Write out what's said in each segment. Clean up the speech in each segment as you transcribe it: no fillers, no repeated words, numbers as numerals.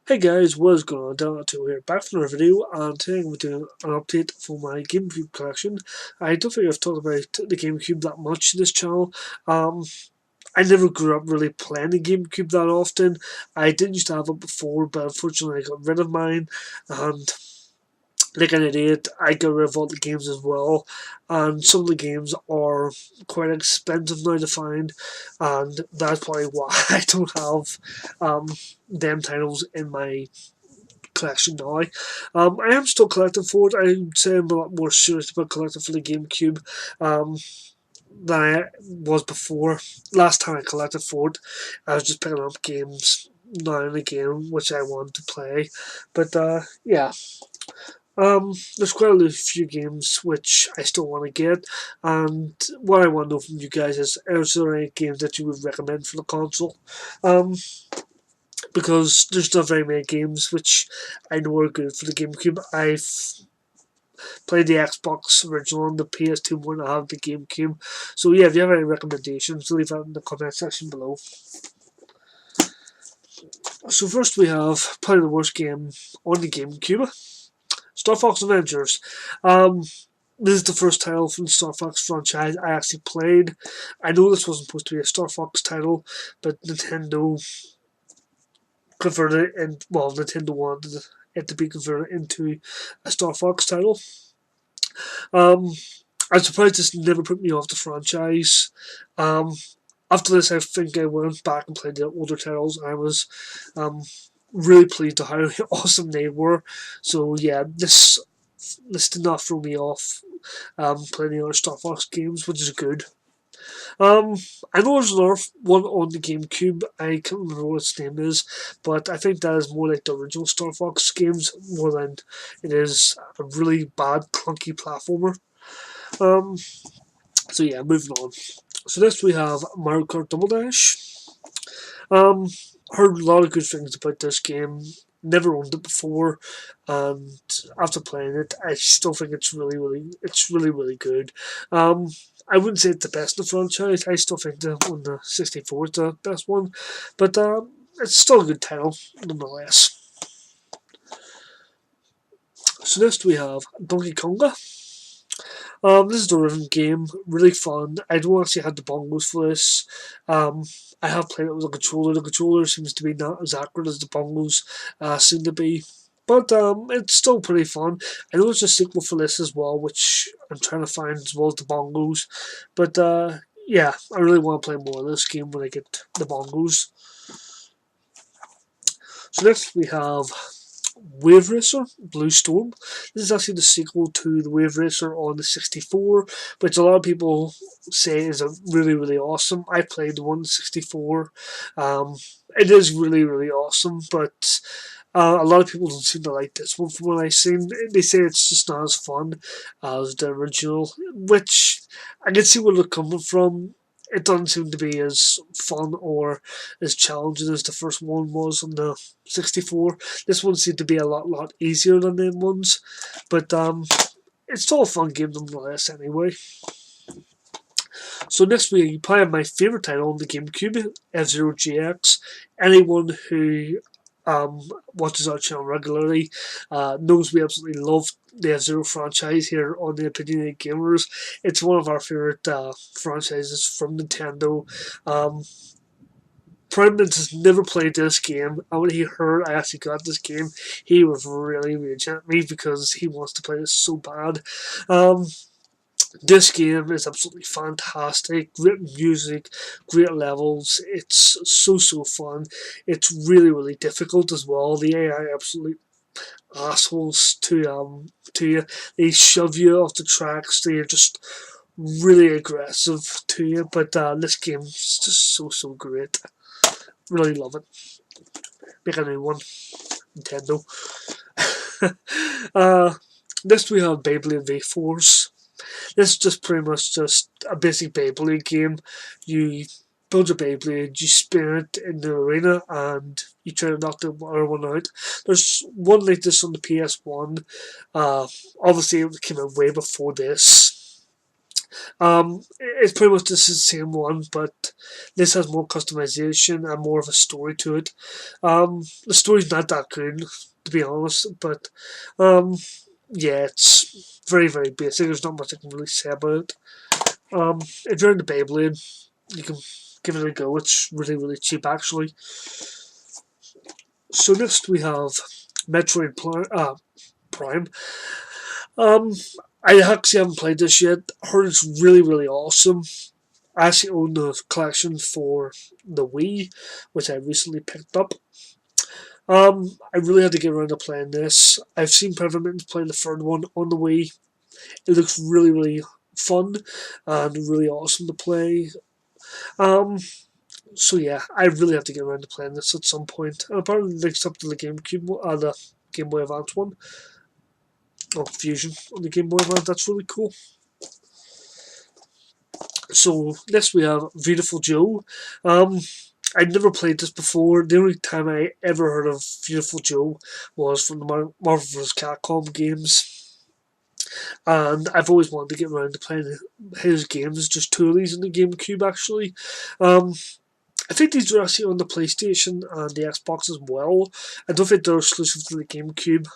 Hey guys, what is going on? Down2 here, back from another video, and today I'm doing an update for my GameCube collection. I don't think I've talked about the GameCube that much in this channel. I never grew up really playing the GameCube that often. I didn't used to have it before, but unfortunately I got rid of mine, and like an idiot, I got rid of all the games as well, and some of the games are quite expensive now to find, and that's probably why I don't have them titles in my collection now. I am still collecting for it. I would say I'm a lot more serious about collecting for the GameCube than I was before. Last time I collected for it, I was just picking up games now and again which I wanted to play. But yeah. There's quite a few games which I still want to get, and what I want to know from you guys is there any games that you would recommend for the console? Um, because there's not very many games which I know are good for the GameCube. I've played the Xbox original and the PS2 one. I have the GameCube. So yeah, if you have any recommendations, leave that in the comment section below. So first we have probably the worst game on the GameCube, Star Fox Adventures. This is the first title from the Star Fox franchise I actually played. I know this wasn't supposed to be a Star Fox title, but Nintendo converted it, and well, Nintendo wanted it to be converted into a Star Fox title. Um, I'm surprised this never put me off the franchise. Um, After this, I think I went back and played the older titles. I was really pleased at how awesome they were. So yeah, this did not throw me off playing the other Star Fox games, which is good. Um, I know there's another one on the GameCube. I can't remember what its name is, but I think that is more like the original Star Fox games more than it is a really bad, clunky platformer. Um, so yeah, moving on. So next we have Mario Kart Double Dash. Um, Heard a lot of good things about this game. Never owned it before, and after playing it, I still think it's really good. I wouldn't say it's the best in the franchise. I still think the one the 64 is the best one, but it's still a good title nonetheless. So next we have Donkey Konga. This is the rhythm game, really fun. I don't actually have the bongos for this. Um, I have played it with a controller. The controller seems to be not as accurate as the bongos seem to be. But it's still pretty fun. I know there's a sequel for this as well, which I'm trying to find as well as the bongos. But yeah, I really want to play more of this game when I get the bongos. So next we have Wave Racer Blue Storm. This is actually the sequel to the Wave Racer on the 64, which a lot of people say is a really awesome. I played the one on the 64. It is really awesome, but a lot of people don't seem to like this one from what I've seen. They say it's just not as fun as the original, which I can see where they're coming from. It doesn't seem to be as fun or as challenging as the first one was on the 64. This one seemed to be a lot easier than them ones, but it's still a fun game nonetheless anyway. So next we probably have my favourite title on the GameCube, F-Zero GX. Anyone who watches our channel regularly knows we absolutely love the F-Zero franchise here on the Opinionated Gamers. It's one of our favourite franchises from Nintendo. Prime has never played this game, and when he heard I actually got this game, he was really raging at me because he wants to play this so bad. Um, this game is absolutely fantastic. Great music, great levels. It's so fun. It's really difficult as well. The AI absolutely assholes to you. They shove you off the tracks. They're just really aggressive to you. But this game is just so great. Really love it. Make a new one, Nintendo. Next we have Beyblade V4s. This is just pretty much just a basic Beyblade game. You build your Beyblade, you spin it in the arena, and you try to knock the other one out. There's one like this on the PS1. Obviously, it came out way before this. It's pretty much just the same one, but this has more customization and more of a story to it. The story's not that good, to be honest, but um, yeah, it's very, very basic. There's not much I can really say about it. If you're into Beyblade, you can give it a go. It's really, really cheap, actually. So next we have Prime. Um, I actually haven't played this yet. I heard it's really, really awesome. I actually own the collection for the Wii, which I recently picked up. I really had to get around to playing this. I've seen Peppermint playing the third one on the Wii. It looks really, really fun and really awesome to play. Um, so yeah, I really have to get around to playing this at some point. And apparently, links up to the GameCube, the Game Boy Advance one, or Fusion on the Game Boy Advance. That's really cool. So next we have Beautiful Joe. Um, I'd never played this before. The only time I ever heard of Beautiful Joe was from the Marvel vs. Capcom games. And I've always wanted to get around to playing his games, just two of these in the GameCube actually. Um, I think these are actually on the PlayStation and the Xbox as well. I don't think they're exclusive to the GameCube.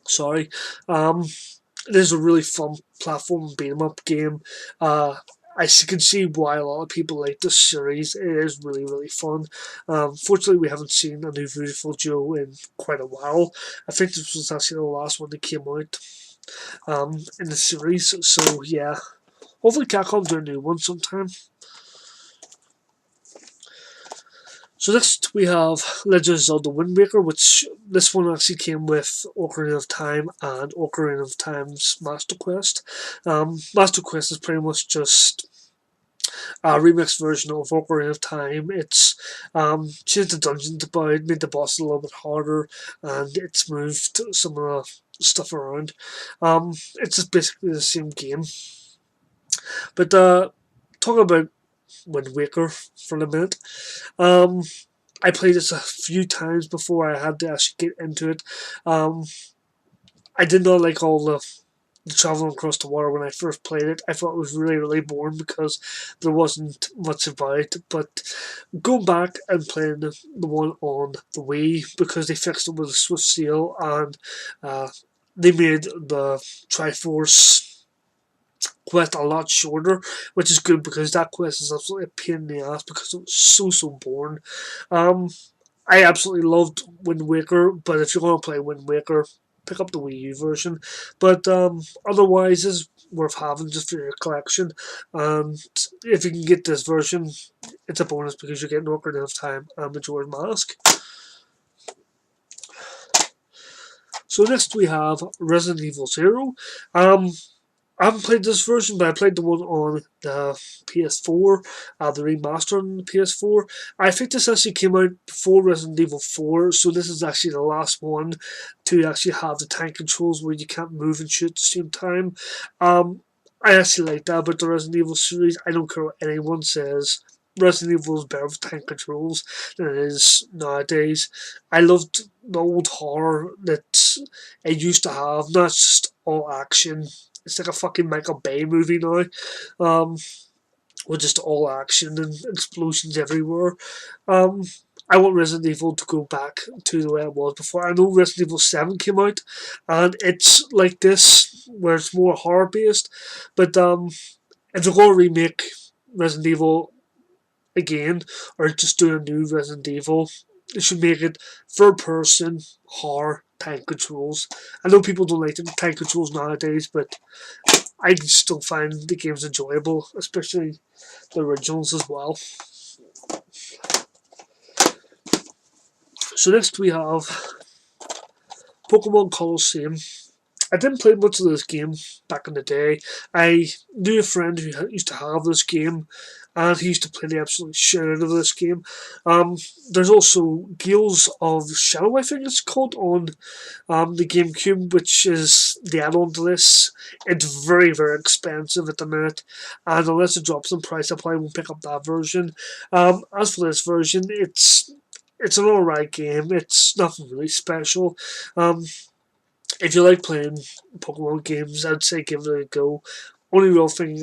Sorry. It is a really fun platform beat 'em up game. I can see why a lot of people like this series. It is really, really fun. Fortunately, we haven't seen a new Beautiful Joe in quite a while. I think this was actually the last one that came out in the series. So yeah, hopefully Capcom do a new one sometime. So next we have Legend of Zelda Wind Waker, which this one actually came with Ocarina of Time and Ocarina of Time's Master Quest. Master Quest is pretty much just a remixed version of Ocarina of Time. It's changed the dungeons about, made the boss a little bit harder, and it's moved some of the stuff around. It's just basically the same game. But talking about Wind Waker for a minute. Um, I played this a few times before I had to actually get into it. Um, I did not like all the traveling across the water when I first played it. I thought it was really, really boring because there wasn't much about it. But going back and playing the one on the Wii, because they fixed it with a Swift Seal and uh, they made the Triforce quest a lot shorter, which is good because that quest is absolutely a pain in the ass because it was so boring. Um, I absolutely loved Wind Waker, but if you're going to play Wind Waker, pick up the Wii U version. But otherwise, it's worth having just for your collection. And if you can get this version, it's a bonus because you're getting Ocarina of Time and Majora's Mask. So next we have Resident Evil Zero. Um, I haven't played this version, but I played the one on the PS4, the remaster on the PS4. I think this actually came out before Resident Evil 4, so this is actually the last one to actually have the tank controls where you can't move and shoot at the same time. I actually like that about the Resident Evil series. I don't care what anyone says. Resident Evil is better with tank controls than it is nowadays. I loved the old horror that it used to have, not just all action. It's like a fucking Michael Bay movie now, with just all action and explosions everywhere. Um, I want Resident Evil to go back to the way it was before. I know Resident Evil 7 came out, and it's like this, where it's more horror based, but if they're going to remake Resident Evil again, or just do a new Resident Evil, they should make it third person horror tank controls. I know people don't like the tank controls nowadays, but I still find the games enjoyable, especially the originals as well. So next we have Pokemon Colosseum. I didn't play much of this game back in the day. I knew a friend who used to have this game, and he used to play the absolute shit out of this game. There's also Gales of Shadow, I think it's called, on the GameCube, which is the add-on to this. It's very, very expensive at the minute, and unless it drops in price, I probably won't pick up that version. As for this version, it's an alright game. It's nothing really special. If you like playing Pokemon games, I'd say give it a go. only real thing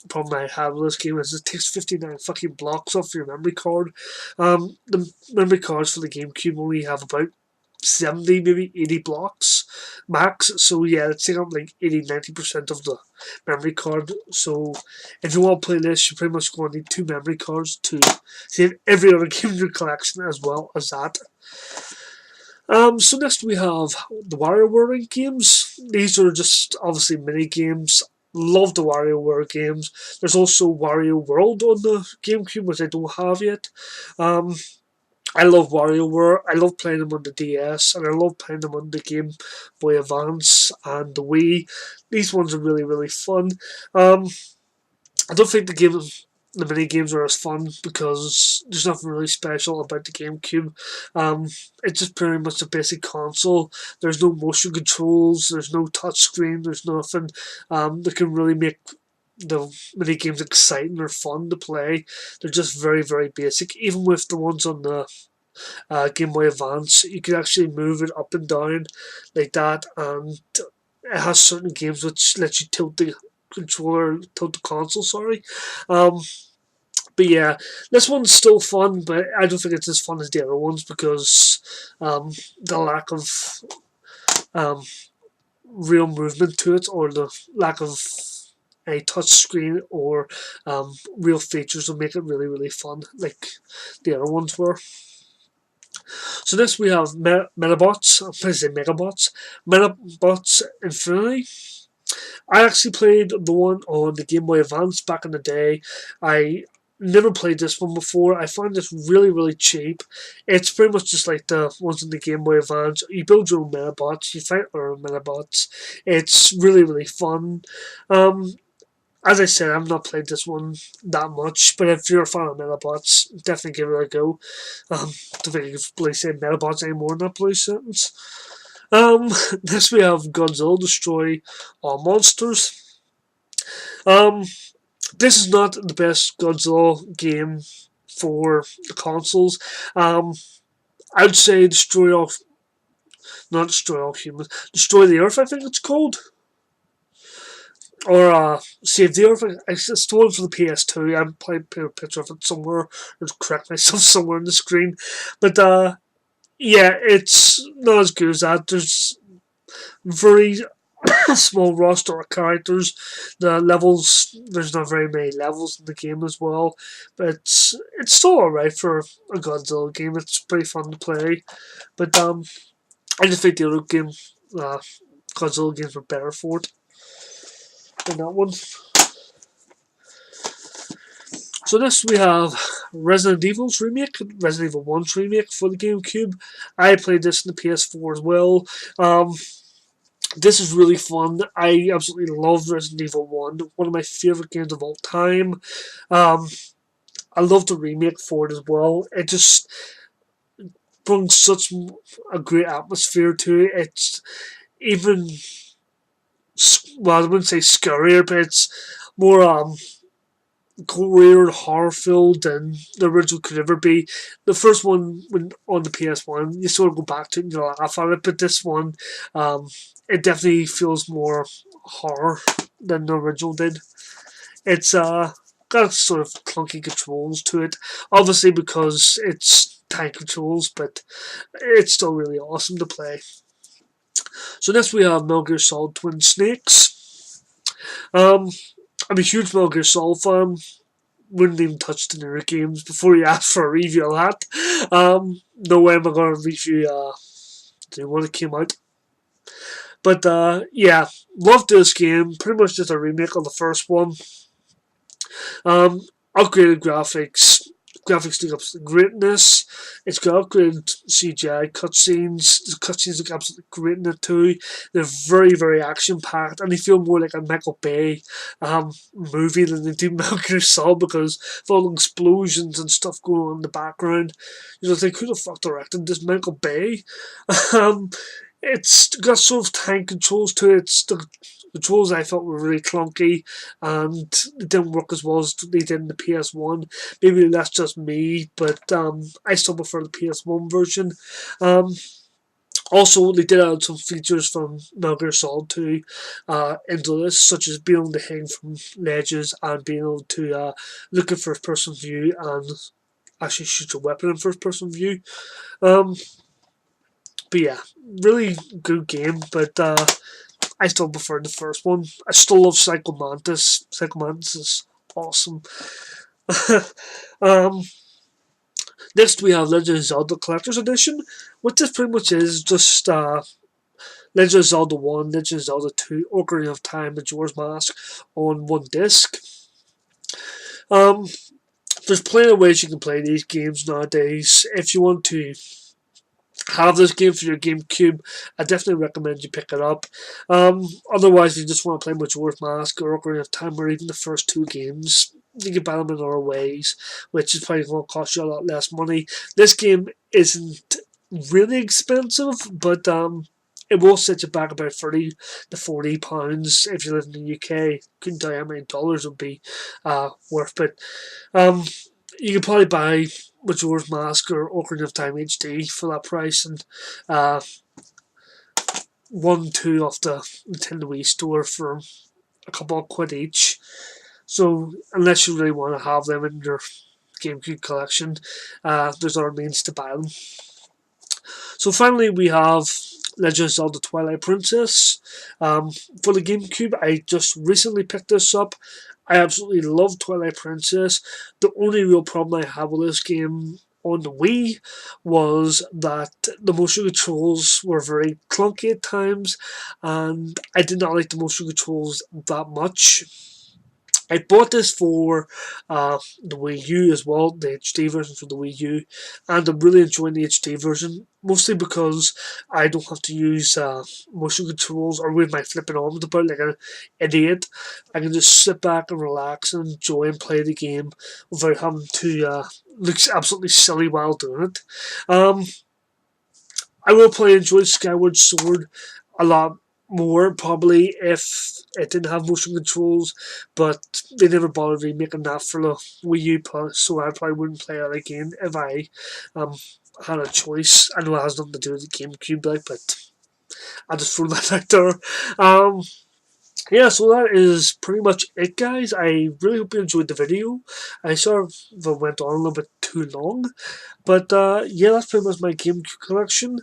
problem I have with this game is it takes 59 fucking blocks off your memory card. The memory cards for the GameCube only have about 70, maybe 80 blocks max. So yeah, it's taking up like 80-90% of the memory card. So if you want to play this, you're pretty much going to need 2 memory cards to save every other game in your collection as well as that. So next we have the WarioWare games. These are just obviously mini games. Love the WarioWare games. There's also Wario World on the GameCube, which I don't have yet. Um, I love WarioWare. I love playing them on the DS, and I love playing them on the Game Boy Advance and the Wii. These ones are really, really fun. Um, I don't think the mini games are as fun because there's nothing really special about the GameCube. It's just pretty much a basic console. There's no motion controls. There's no touch screen. There's nothing that can really make the mini games exciting or fun to play. They're just very, very basic. Even with the ones on the Game Boy Advance, you can actually move it up and down like that, and it has certain games which let you tilt the console. Sorry, um, but yeah, this one's still fun, but I don't think it's as fun as the other ones because the lack of um, real movement to it, or the lack of a touch screen or real features will make it really, really fun, like the other ones were. So next we have Metabots. I'm going to say Megabots. Metabots Infinity. I actually played the one on the Game Boy Advance back in the day. I never played this one before. I find this really, really cheap. It's pretty much just like the ones in the Game Boy Advance. You build your own Metabots, you fight your own Metabots. It's really, really fun. Um, as I said, I've not played this one that much, but if you're a fan of Metabots, definitely give it a go. Don't think you can really say Metabots anymore in that police sentence. Next we have Godzilla Destroy All Monsters. Um, this is not the best Godzilla game for the consoles. Um, I'd say not Destroy All Humans, Destroy the Earth, I think it's called. Or Save the Earth. I stole it for the PS2. I played a picture of it somewhere, or correct myself somewhere on the screen. But yeah, it's not as good as that. There's very small roster of characters. The levels, there's not very many levels in the game as well, but it's still alright for a Godzilla game. It's pretty fun to play, but I just think the other uh, Godzilla games were better for it than that one. So next we have Resident Evil's remake, Resident Evil 1's remake for the GameCube. I played this in the PS4 as well. This is really fun. I absolutely love Resident Evil 1, one of my favourite games of all time. Um, I love the remake for it as well. It just brings such a great atmosphere to it. It's even, well, I wouldn't say scarier, but it's more weird, horror filled than the original could ever be. The first one, when on the PS1, you sort of go back to it and you laugh at it, but this one, it definitely feels more horror than the original did. It's got sort of clunky controls to it, obviously because it's tank controls, but it's still really awesome to play. So next we have Metal Gear Solid Twin Snakes. Um, I'm a huge Metal Gear Solid fan. Wouldn't even touch the newer games before you ask for a review of that. No way am I going to review the one that came out. But yeah, loved this game. Pretty much just a remake of the first one. Um, Upgraded graphics. Graphics look absolutely greatness. It's got upgraded CGI cutscenes. The cutscenes look absolutely great in it too. They're very, very action packed, and they feel more like a Michael Bay movie than they do Metal Gear Solid because of all the explosions and stuff going on in the background. You know, think who the fuck directed this? Michael Bay. um, it's got sort of tank controls to it. The controls I thought were really clunky and it didn't work as well as they did in the PS1. Maybe that's just me, but I still prefer the PS1 version. Um, Also, they did add some features from Metal Gear Solid 2 into this, such as being able to hang from ledges and being able to look at first person view and actually shoot your weapon in first person view. Um, but yeah, really good game, but I still prefer the first one. I still love Psycho Mantis. Psycho Mantis is awesome. um, Next, we have Legend of Zelda Collector's Edition, which this pretty much is just Legend of Zelda 1, Legend of Zelda 2, Ocarina of Time, and Majora's Mask on one disc. Um, there's plenty of ways you can play these games nowadays. If you want to have this game for your GameCube, I definitely recommend you pick it up. Otherwise, if you just want to play Majora's Mask or Ocarina of Time or even the first two games, you can buy them in other ways, which is probably going to cost you a lot less money. This game isn't really expensive, but it will set you back about £30 to £40 if you live in the UK. Couldn't tell you how many dollars would be worth, but you could probably buy Majora's Mask or Ocarina of Time HD for that price, and 1, 2 off the Nintendo Wii store for a couple of quid each. So unless you really want to have them in your GameCube collection, there's other means to buy them. So finally, we have Legend of Zelda Twilight Princess. For the GameCube, I just recently picked this up. I absolutely love Twilight Princess. The only real problem I have with this game on the Wii was that the motion controls were very clunky at times, and I did not like the motion controls that much. I bought this for the Wii U as well, the HD version for the Wii U, and I'm really enjoying the HD version, mostly because I don't have to use motion controls or wave my flipping arms about like an idiot. I can just sit back and relax and enjoy and play the game without having to look absolutely silly while doing it. I will probably enjoy Skyward Sword a lot more probably if it didn't have motion controls, but they never bothered remaking that for the Wii U Plus, so I probably wouldn't play it again if I had a choice. I know it has nothing to do with the GameCube, like, but I'll just throw that out there. Yeah, so that is pretty much it, guys. I really hope you enjoyed the video. I sort of went on a little bit too long, but yeah, that's pretty much my GameCube collection.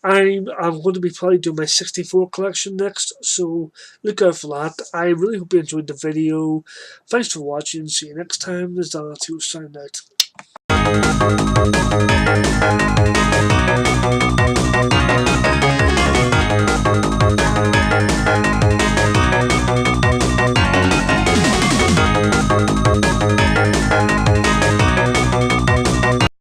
I'm going to be probably doing my 64 collection next, so look out for that. I really hope you enjoyed the video. Thanks for watching. See you next time. This is Devil0020's signing out.